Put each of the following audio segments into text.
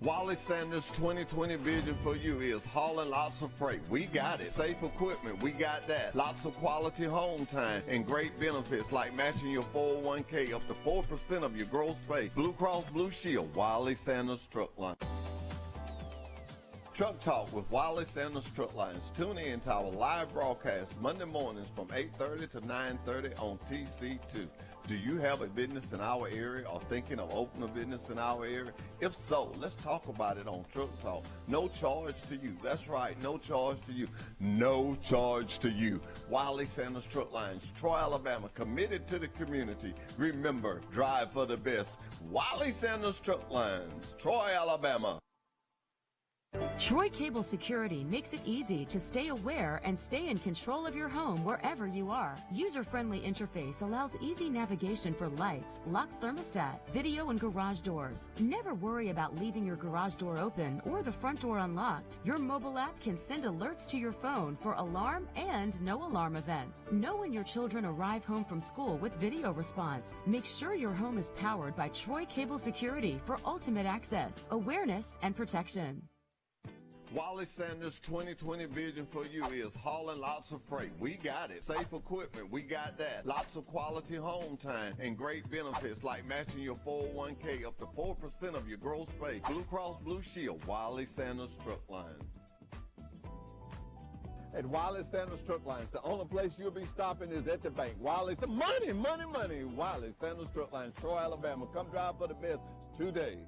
Wiley Sanders' 2020 vision for you is hauling lots of freight. We got it. Safe equipment, we got that. Lots of quality home time and great benefits like matching your 401k up to 4% of your gross pay. Blue Cross Blue Shield, Wiley Sanders Truck Line. Truck Talk with Wiley Sanders Truck Lines. Tune in to our live broadcast Monday mornings from 8:30 to 9:30 on TC2. Do you have a business in our area or thinking of opening a business in our area? If so, let's talk about it on Truck Talk. No charge to you. That's right, no charge to you. No charge to you. Wiley Sanders Truck Lines, Troy, Alabama, committed to the community. Remember, drive for the best. Wiley Sanders Truck Lines, Troy, Alabama. Troy Cable Security makes it easy to stay aware and stay in control of your home wherever you are. User-friendly interface allows easy navigation for lights, locks thermostat, video and garage doors. Never worry about leaving your garage door open or the front door unlocked. Your mobile app can send alerts to your phone for alarm and no alarm events. Know when your children arrive home from school with video response. Make sure your home is powered by Troy Cable Security for ultimate access, awareness, and protection. Wiley Sanders' 2020 vision for you is hauling lots of freight. We got it. Safe equipment, we got that. Lots of quality home time and great benefits like matching your 401k up to 4% of your gross pay. Blue Cross Blue Shield, Wiley Sanders Truck Line. At Wiley Sanders Truck Lines, the only place you'll be stopping is at the bank. Wiley, money. Wiley Sanders Truck Lines, Troy, Alabama. Come drive for the best today.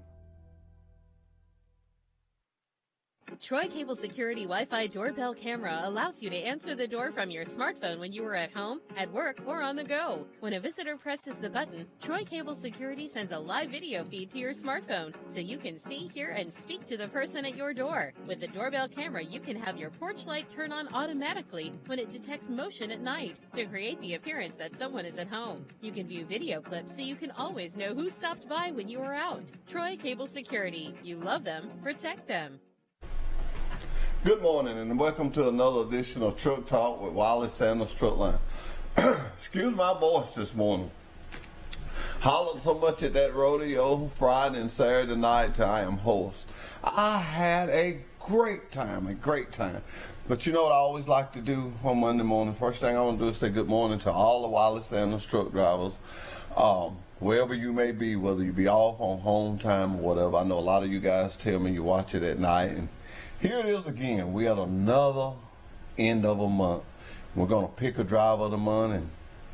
Troy Cable Security Wi-Fi doorbell camera allows you to answer the door from your smartphone when you are at home, at work, or on the go. When a visitor presses the button, Troy Cable Security sends a live video feed to your smartphone so you can see, hear, and speak to the person at your door. With the doorbell camera, you can have your porch light turn on automatically when it detects motion at night to create the appearance that someone is at home. You can view video clips so you can always know who stopped by when you were out. Troy Cable Security. You love them, protect them. Good morning and welcome to another edition of Truck Talk with Wiley Sanders Truck Line. Excuse my voice this morning. Hollered so much at that rodeo Friday and Saturday night till I am hoarse. I had a great time. But you know what I always like to do on Monday morning? First thing I want to do is say good morning to all the Wiley Sanders truck drivers. Wherever you may be, whether you be off on home time or whatever. I know a lot of you guys tell me you watch it at night. And here it is again. We had another end of a month. We're going to pick a driver of the month, and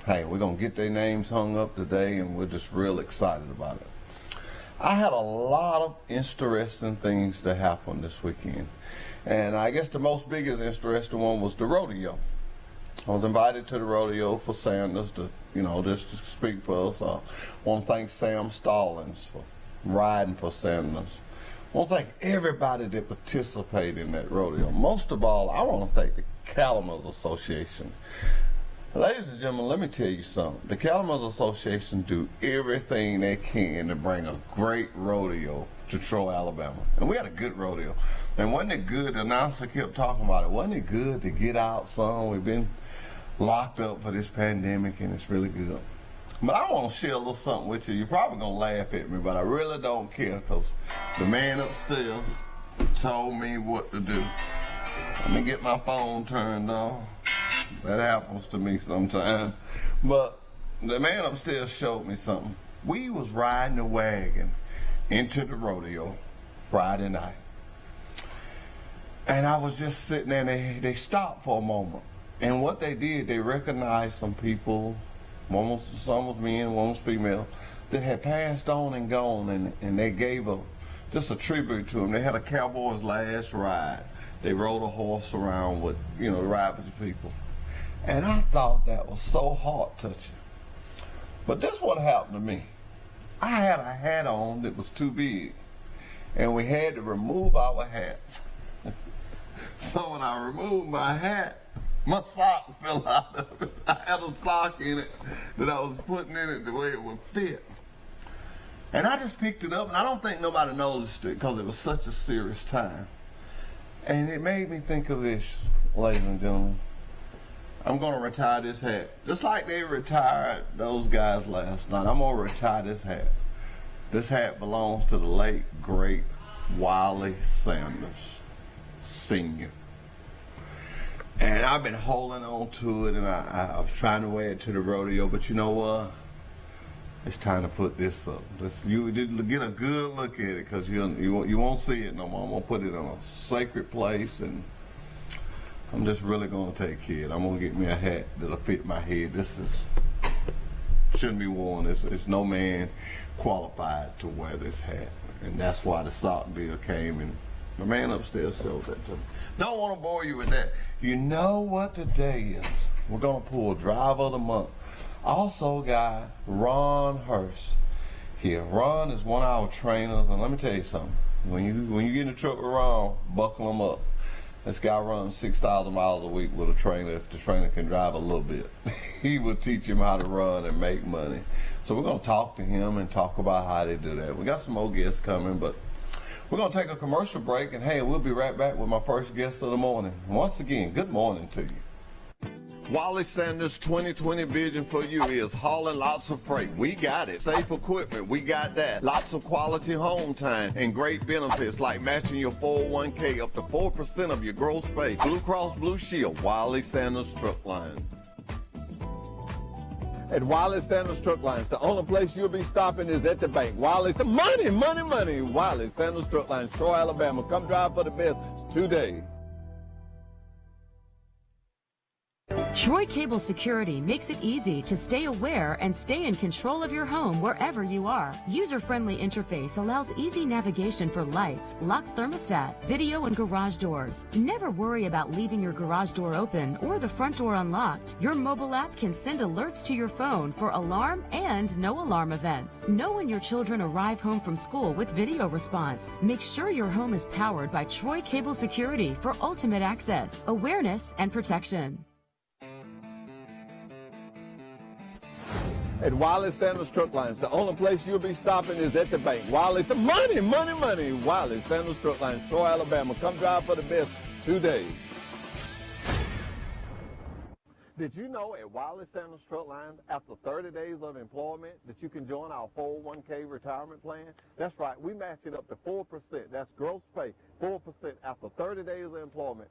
hey, we're going to get their names hung up today, and we're just real excited about it. I had a lot of interesting things that happened this weekend, and I guess the most biggest interesting one was the rodeo. I was invited to the rodeo for Sanders to, just to speak for us. I want to thank Sam Stallings for riding for Sanders. I want to thank everybody that participated in that rodeo. Most of all, I want to thank the Calumet Association. Ladies and gentlemen, let me tell you something. The Calumet Association do everything they can to bring a great rodeo to Troy, Alabama. And we had a good rodeo. And wasn't it good? The announcer kept talking about it. Wasn't it good to get out some? We've been locked up for this pandemic, and it's really good. But I want to share a little something with you. You're probably going to laugh at me, but I really don't care because the man upstairs told me what to do. Let me get my phone turned on. That happens to me sometimes. But the man upstairs showed me something. We was riding a wagon into the rodeo Friday night. And I was just sitting there, and they stopped for a moment. And what they did, they recognized some people. Some was men, one was female, that had passed on and gone, and they gave just a tribute to them. They had a cowboy's last ride. They rode a horse around with, to ride with the people. And I thought that was so heart-touching. But this is what happened to me. I had a hat on that was too big, and we had to remove our hats. So when I removed my hat, my sock fell out of it. I had a sock in it that I was putting in it the way it would fit. And I just picked it up, and I don't think nobody noticed it because it was such a serious time. And it made me think of this, ladies and gentlemen. I'm going to retire this hat. Just like they retired those guys last night, I'm going to retire this hat. This hat belongs to the late, great Wiley Sanders, Sr. And I've been holding on to it, and I was trying to wear it to the rodeo, but you know what? It's time to put this up. You get a good look at it, because you won't see it no more. I'm going to put it in a sacred place, and I'm just really going to take care of it. I'm going to get me a hat that'll fit my head. Shouldn't be worn. It's no man qualified to wear this hat. And that's why the sock bill came, and the man upstairs showed that to me. Don't want to bore you with that. You know what today is? We're going to pull Driver of the Month. Also got Ron Hurst here. Ron is one of our trainers, and let me tell you something. When you get in the truck with Ron, buckle him up. This guy runs 6,000 miles a week with a trainer. If the trainer can drive a little bit, he will teach him how to run and make money. So we're going to talk to him and talk about how they do that. We got some more guests coming, but we're going to take a commercial break, and hey, we'll be right back with my first guest of the morning. Once again, good morning to you. Wiley Sanders' 2020 vision for you is hauling lots of freight. We got it. Safe equipment, we got that. Lots of quality home time and great benefits like matching your 401k up to 4% of your gross pay. Blue Cross Blue Shield, Wiley Sanders Truck Line. At Wiley Sanders Truck Lines, the only place you'll be stopping is at the bank. Wiley, money. Wiley Sanders Truck Lines, Troy, Alabama. Come drive for the best today. Troy Cable Security makes it easy to stay aware and stay in control of your home wherever you are. User-friendly interface allows easy navigation for lights, locks thermostat, video, and garage doors. Never worry about leaving your garage door open or the front door unlocked. Your mobile app can send alerts to your phone for alarm and no alarm events. Know when your children arrive home from school with video response. Make sure your home is powered by Troy Cable Security for ultimate access, awareness, and protection. At Wiley Sanders Truck Lines, the only place you'll be stopping is at the bank. Wiley, money. Wiley Sanders Truck Lines, Troy, Alabama. Come drive for the best today. Did you know at Wiley Sanders Truck Lines, after 30 days of employment, that you can join our 401k retirement plan? That's right, we match it up to 4%. That's gross pay, 4% after 30 days of employment.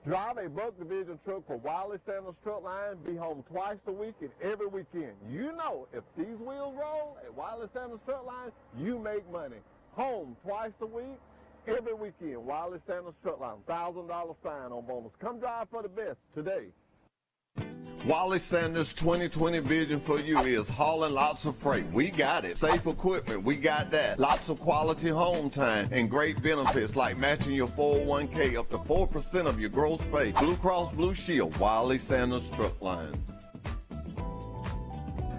Drive a Buck Division truck for Wiley Sanders Truck Line. Be home twice a week and every weekend. You know, if these wheels roll at Wiley Sanders Truck Line, you make money. Home twice a week, every weekend. Wiley Sanders Truck Line, $1,000 sign-on bonus. Come drive for the best today. Wiley Sanders' 2020 vision for you is hauling lots of freight. We got it. Safe equipment, we got that. Lots of quality home time and great benefits like matching your 401k up to 4% of your gross pay. Blue Cross Blue Shield, Wiley Sanders Truck Line.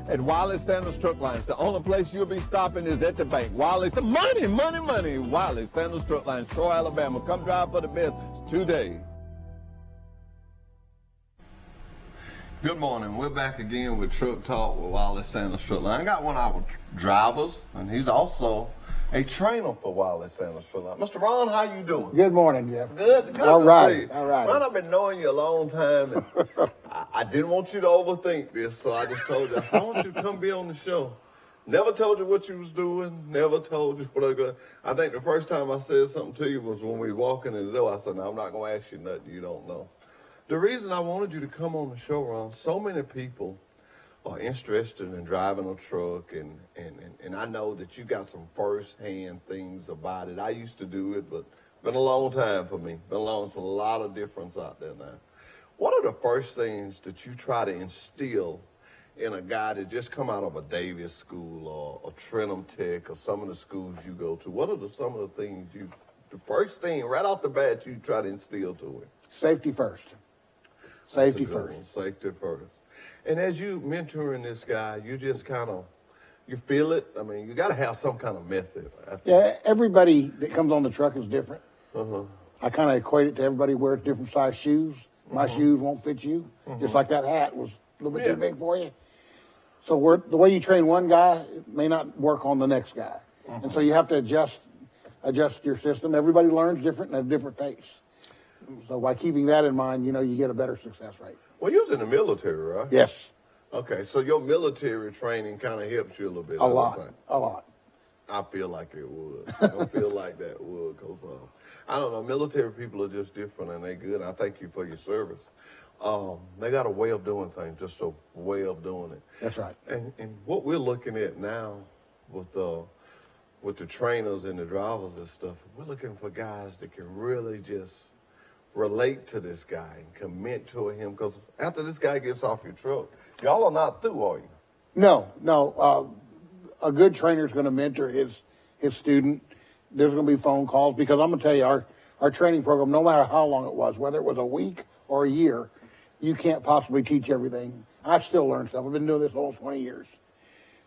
At Wiley Sanders Truck Lines, the only place you'll be stopping is at the bank. Wiley, money. Wiley Sanders Truck Lines, Troy, Alabama. Come drive for the best today. Good morning. We're back again with Truck Talk with Wiley Sanders Truck Line. I got one of our drivers, and he's also a trainer for Wiley Sanders Truck Line. Mr. Ron, how you doing? Good morning, Jeff. Good All to right, see you. all right. Ron, I've been knowing you a long time, and I didn't want you to overthink this, so I just told you, I want you to come be on the show. Never told you what you was doing, never told you what I was going to. I think the first time I said something to you was when we were walking in the door. I said, no, I'm not going to ask you nothing you don't know. The reason I wanted you to come on the show, Ron, so many people are interested in driving a truck, and I know that you got some first-hand things about it. I used to do it, but it's been a long time for me. Been a lot of difference out there now. What are the first things that you try to instill in a guy that just come out of a Davis school or a Trenum Tech or some of the schools you go to? What are some of the things the first thing right off the bat you try to instill to him? Safety first. Safety first. Safety first. And as you mentoring this guy, you just kind of, you feel it? I mean, you got to have some kind of method. Yeah, everybody that comes on the truck is different. Uh-huh. I kind of equate it to everybody wears different size shoes. My shoes won't fit you, just like that hat was a little bit too big for you. So the way you train one guy may not work on the next guy. And so you have to adjust your system. Everybody learns different and at a different pace. So by keeping that in mind, you get a better success rate. Well, you was in the military, right? Yes. Okay, so your military training kind of helps you a little bit. A lot. I feel like it would. I don't feel like that would, because I don't know, military people are just different and they're good. I thank you for your service. They got a way of doing things, just a way of doing it. That's right. And what we're looking at now with the trainers and the drivers and stuff, we're looking for guys that can really just relate to this guy and commit to him, because after this guy gets off your truck, y'all are not through, are you? No. A good trainer is going to mentor his student. There's going to be phone calls, because I'm going to tell you, our training program, no matter how long it was, whether it was a week or a year, you can't possibly teach everything. I still learn stuff. I've been doing this almost 20 years.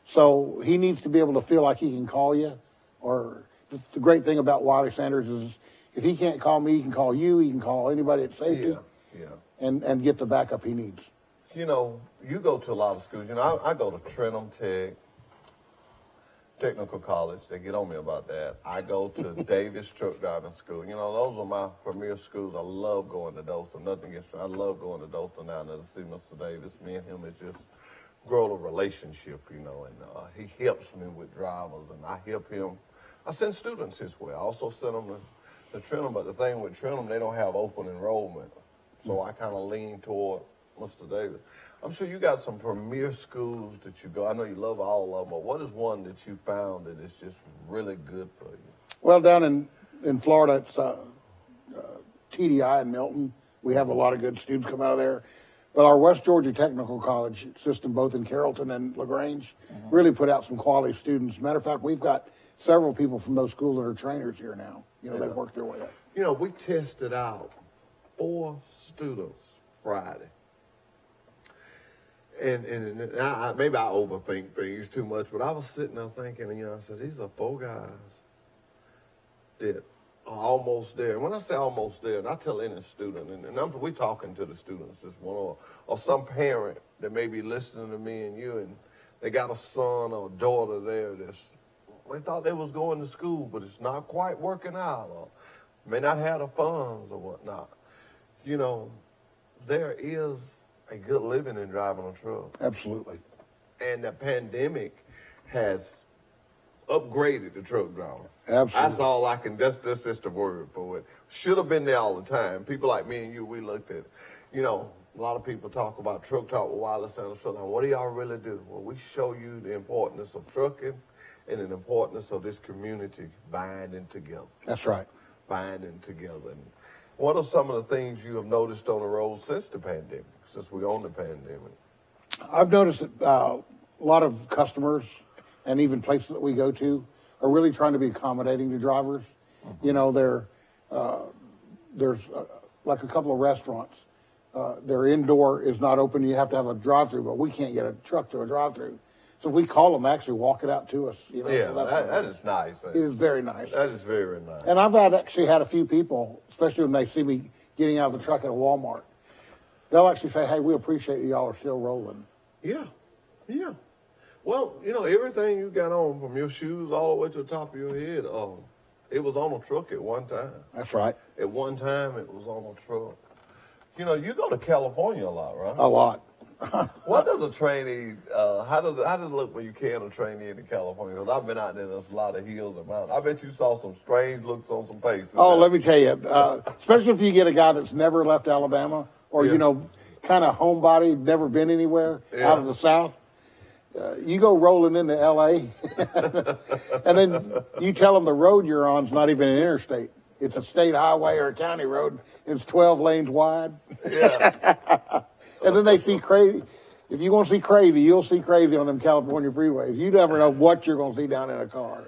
So he needs to be able to feel like he can call you. Or the great thing about Wiley Sanders is if he can't call me, he can call you. He can call anybody at safety. Yeah. And get the backup he needs. You know, you go to a lot of schools. You know, I go to Trenum Technical College. They get on me about that. I go to Davis Truck Driving School. You know, those are my premier schools. I love going to Dothan. Nothing against I love going to Dothan now to see Mr. Davis. Me and him is just grow a relationship, you know, and he helps me with drivers, and I help him. I send students his way. I also send them to Trenum, but the thing with Trenum, they don't have open enrollment. So I kind of lean toward Mr. Davis. I'm sure you got some premier schools that you go. I know you love all of them, but what is one that you found that is just really good for you? Well, down in Florida, it's TDI in Milton. We have a lot of good students come out of there. But our West Georgia Technical College system, both in Carrollton and LaGrange, really put out some quality students. Matter of fact, we've got several people from those schools that are trainers here now. You know, they've worked their way up. You know, we tested out 4 students Friday. And maybe I overthink things too much, but I was sitting there thinking, you know, I said, these are 4 guys that are almost there. And when I say almost there, and I tell any student, and we talking to the students, just one or some parent that may be listening to me and you, and they got a son or a daughter there they thought they was going to school, but it's not quite working out, or may not have the funds or whatnot. You know, there is a good living in driving a truck. Absolutely. And the pandemic has upgraded the truck driver. Absolutely. That's all I can, that's just the word for it. Should have been there all the time. People like me and you, we looked at it. You know, a lot of people talk about Truck Talk with Wiley Sanders Truck Line. What do y'all really do? Well, we show you the importance of trucking and the importance of this community binding together. That's right. Binding together. And what are some of the things you have noticed on the road since the pandemic, since we're on the pandemic? I've noticed that a lot of customers and even places that we go to are really trying to be accommodating to drivers. You know, there's like a couple of restaurants. Their indoor is not open. You have to have a drive-through, but we can't get a truck through a drive-through. So if we call them, actually walk it out to us. You know, Yeah, so that is nice. It is very nice. That is very nice. And I've actually had a few people, especially when they see me getting out of the truck at a Walmart, they'll actually say, hey, we appreciate y'all are still rolling. Yeah. Well, you know, everything you got on, from your shoes all the way to the top of your head, it was on a truck at one time. That's right. At one time, it was on a truck. You know, you go to California a lot, right? A lot. What does a trainee, how does it look when you can a trainee in California? Because I've been out there, there's a lot of hills and mountains. I bet you saw some strange looks on some faces. Oh, let me tell you, especially if you get a guy that's never left Alabama or, Yeah. you know, kind of homebody, never been anywhere out of the South. You go rolling into L.A., and then you tell them the road you're on is not even an interstate. It's a state highway or a county road. It's 12 lanes wide. Yeah. And then they see crazy. If you want to see crazy, you'll see crazy on them California freeways. You never know what you're going to see down in a car.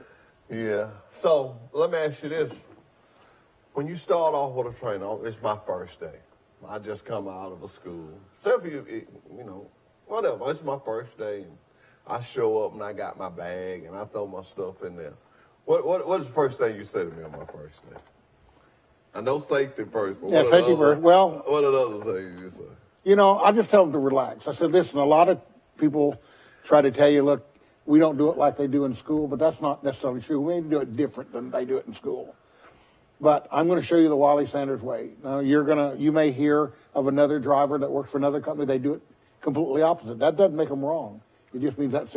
Yeah. So let me ask you this. When you start off with a trainer, it's my first day. I just come out of a school. So if you know, whatever, it's my first day. And I show up and I got my bag and I throw my stuff in there. What is the first thing you say to me on my first day? I know safety first, but Yeah, safety first. Well, what are the other things you say? You know, I just tell them to relax. I said, listen, a lot of people try to tell you, look, we don't do it like they do in school, but that's not necessarily true. We need to do it different than they do it in school. But I'm going to show you the Wiley Sanders way. Now, you may hear of another driver that works for another company. They do it completely opposite. That doesn't make them wrong. It just means that's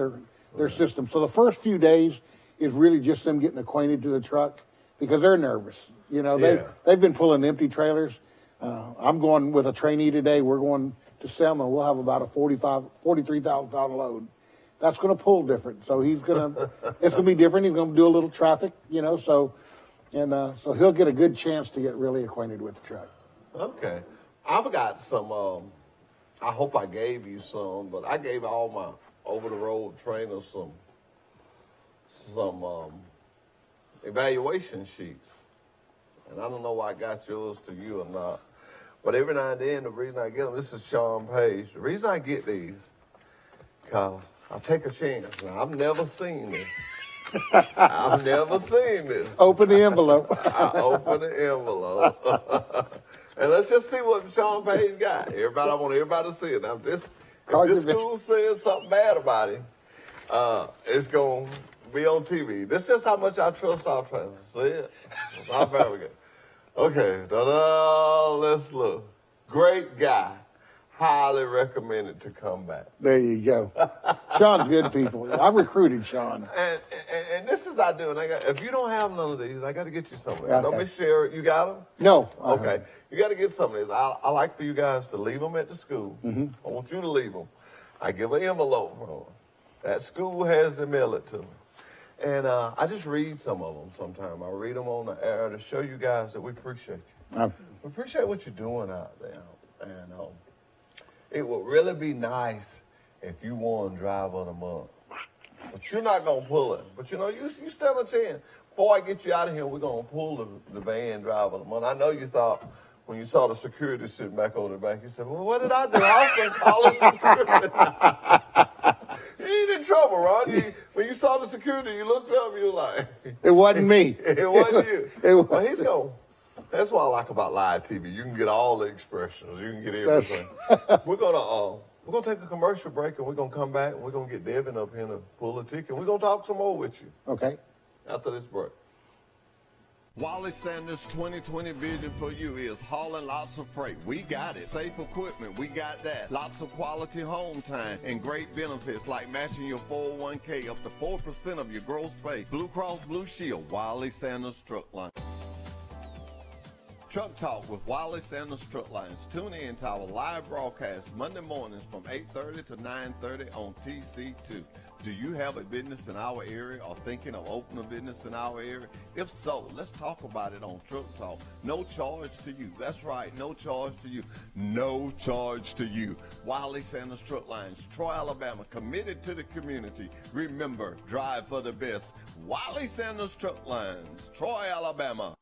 their system. So the first few days, is really just them getting acquainted to the truck because they're nervous. You know, Yeah. they've been pulling empty trailers. I'm going with a trainee today. We're going to Selma. We'll have about a $43,000 load. That's going to pull different. So it's going to be different. He's going to do a little traffic, you know, so he'll get a good chance to get really acquainted with the truck. Okay. I've got some, I hope I gave you some, but I gave all my over-the-road trainers some evaluation sheets. And I don't know why I got yours to you or not. But every now and then, the reason I get them, this is Sean Page. The reason I get these, because I'll take a chance. Now, I've never seen this. I've never seen this. Open the envelope. I open the envelope. And let's just see what Sean Payne got. I want everybody to see it. Now, if this school says something bad about him, it's going to be on TV. This is just how much I trust our trainers. See it? How bad we get. Okay, let's look. Great guy. Highly recommended to come back. There you go. Sean's good people. I've recruited Sean. And this is I do. And if you don't have none of these, I got to get you some of them. Okay. Don't be sure you got them. No. Okay, you got to get some of these. I like for you guys to leave them at the school. Mm-hmm. I want you to leave them. I give an envelope for them. That school has to mail it to me. And I just read some of them sometime. I read them on the air to show you guys that we appreciate you. We appreciate what you're doing out there. And it would really be nice if you won Driver of the Month. But you're not going to pull it. But, you know, you stand a chance. Before I get you out of here, we're going to pull the van Driver of the Month. I know you thought when you saw the security sitting back over the back, you said, well, what did I do? I was going to call the security. You ain't in trouble, Ron. When you saw the security, you looked up, you were like... It wasn't me. It wasn't you. Well, he's going... That's what I like about live TV. You can get all the expressions. You can get everything. We're gonna take a commercial break, and we're gonna come back, and we're gonna get Devin up here to pull a ticket. We're gonna talk some more with you. Okay. After this break. Wiley Sanders' 2020 vision for you is hauling lots of freight. We got it. Safe equipment, we got that. Lots of quality home time and great benefits like matching your 401k up to 4% of your gross pay. Blue Cross Blue Shield, Wiley Sanders Truck Line. Truck Talk with Wiley Sanders Truck Lines. Tune in to our live broadcast Monday mornings from 8:30 to 9:30 on TC2. Do you have a business in our area or thinking of opening a business in our area? If so, let's talk about it on Truck Talk. No charge to you. That's right, no charge to you. No charge to you. Wiley Sanders Truck Lines, Troy, Alabama, committed to the community. Remember, drive for the best. Wiley Sanders Truck Lines, Troy, Alabama.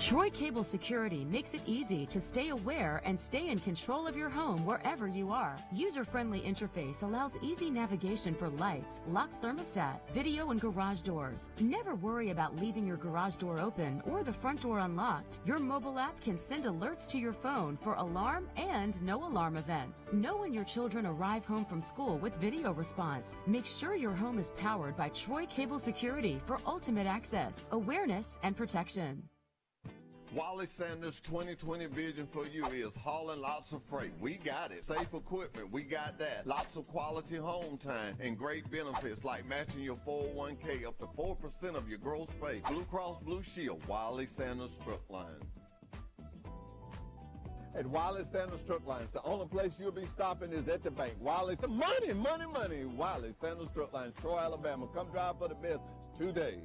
Troy Cable Security makes it easy to stay aware and stay in control of your home wherever you are. User-friendly interface allows easy navigation for lights, locks thermostat, video, and garage doors. Never worry about leaving your garage door open or the front door unlocked. Your mobile app can send alerts to your phone for alarm and no alarm events. Know when your children arrive home from school with video response. Make sure your home is powered by Troy Cable Security for ultimate access, awareness, and protection. Wiley Sanders' 2020 vision for you is hauling lots of freight. We got it. Safe equipment, we got that. Lots of quality home time and great benefits like matching your 401k up to 4% of your gross pay. Blue Cross Blue Shield, Wiley Sanders Truck Line. At Wiley Sanders Truck Lines, the only place you'll be stopping is at the bank. Wiley, money. Wiley Sanders Truck Lines, Troy, Alabama. Come drive for the best today.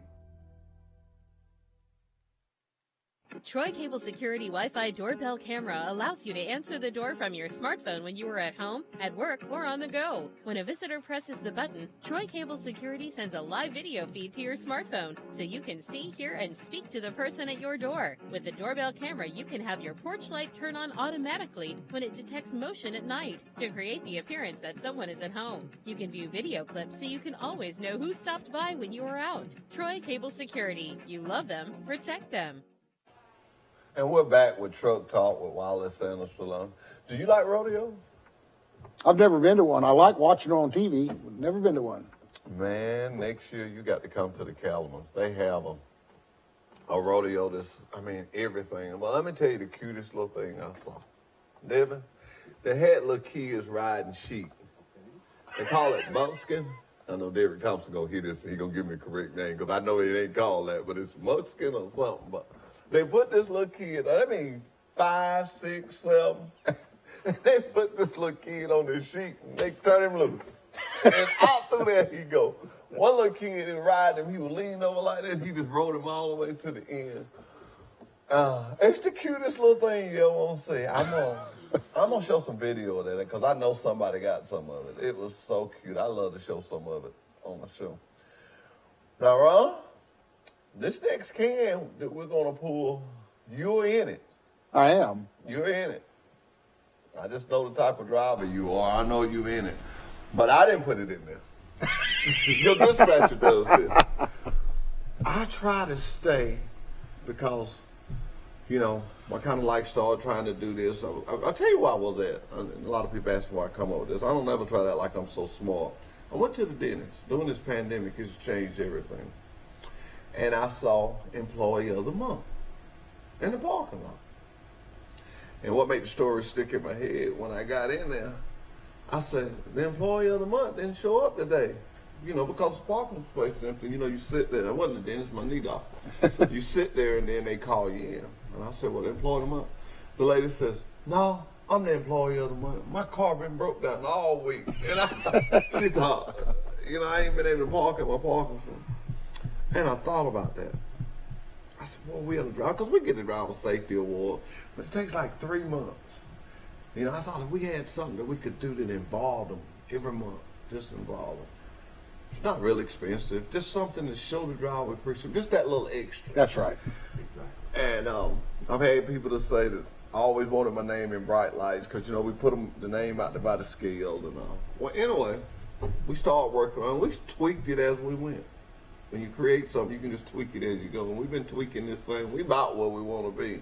Troy Cable Security Wi-Fi doorbell camera allows you to answer the door from your smartphone when you are at home, at work, or on the go. When a visitor presses the button, Troy Cable Security sends a live video feed to your smartphone so you can see, hear, and speak to the person at your door. With the doorbell camera, you can have your porch light turn on automatically when it detects motion at night to create the appearance that someone is at home. You can view video clips so you can always know who stopped by when you are out. Troy Cable Security. You love them, protect them. And we're back with Truck Talk with Wiley Sanders Truck. Do you like rodeo? I've never been to one. I like watching it on TV, but never been to one. Man, next year you got to come to the Calamans. They have a rodeo that's, everything. Well, let me tell you the cutest little thing I saw. Devin, they had little kids riding sheep. They call it buckskin. I know Derek Thompson gonna hear this and he gonna give me the correct name because I know it ain't called that, but it's Mugskin or something. But they put this little kid, I mean 5, 6, 7, they put this little kid on this sheet and they turn him loose. And out through there he go. One little kid that ride him, he was leaning over like that, he just rode him all the way to the end. It's the cutest little thing you ever want to see. I'm gonna show some video of that because I know somebody got some of it. It was so cute. I love to show some of it on the show. Now, Ron, this next can that we're gonna pull, you're in it. I am. You're in it. I just know the type of driver you are. I know you're in it, but I didn't put it in there. Your dispatcher does this. I try to stay because, you know, I kind of like started trying to do this. I'll tell you where I was at. A lot of people ask me why I come up with this. I don't ever try that like I'm so smart. I went to the dentist. During this pandemic, it's changed everything. And I saw Employee of the Month in the parking lot. And what made the story stick in my head, when I got in there, I said, the Employee of the Month didn't show up today. You know, because the parking space is empty. You know, you sit there. I wasn't a dentist, my knee doctor. You sit there and then they call you in. And I said, well, the Employee of the Month? The lady says, no, I'm the Employee of the Month. My car been broke down all week. And she thought, you know, I ain't been able to park at my parking spot. And I thought about that. I said, well, we ought to drive, because we get the driver safety award, but it takes like 3 months. You know, I thought if we had something that we could do that involved them every month, just involve them. It's not really expensive. Just something to show the driver appreciation. Just that little extra. That's right. And I've had people to say that I always wanted my name in bright lights because, you know, we put the name out there by the scale and all. Well, anyway, we started working on it. We tweaked it as we went. When you create something, you can just tweak it as you go. And we've been tweaking this thing. We about where we want to be.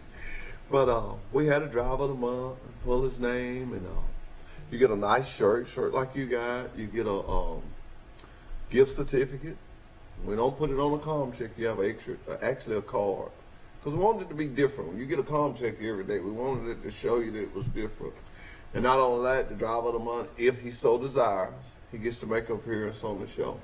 But we had a driver of the month, pull his name, and you get a nice shirt like you got. You get a gift certificate. We don't put it on a comm check. You have actually a card. Because we wanted it to be different. When you get a comm check every day, we wanted it to show you that it was different. And not only that, the driver of the month, if he so desires, he gets to make an appearance on the show.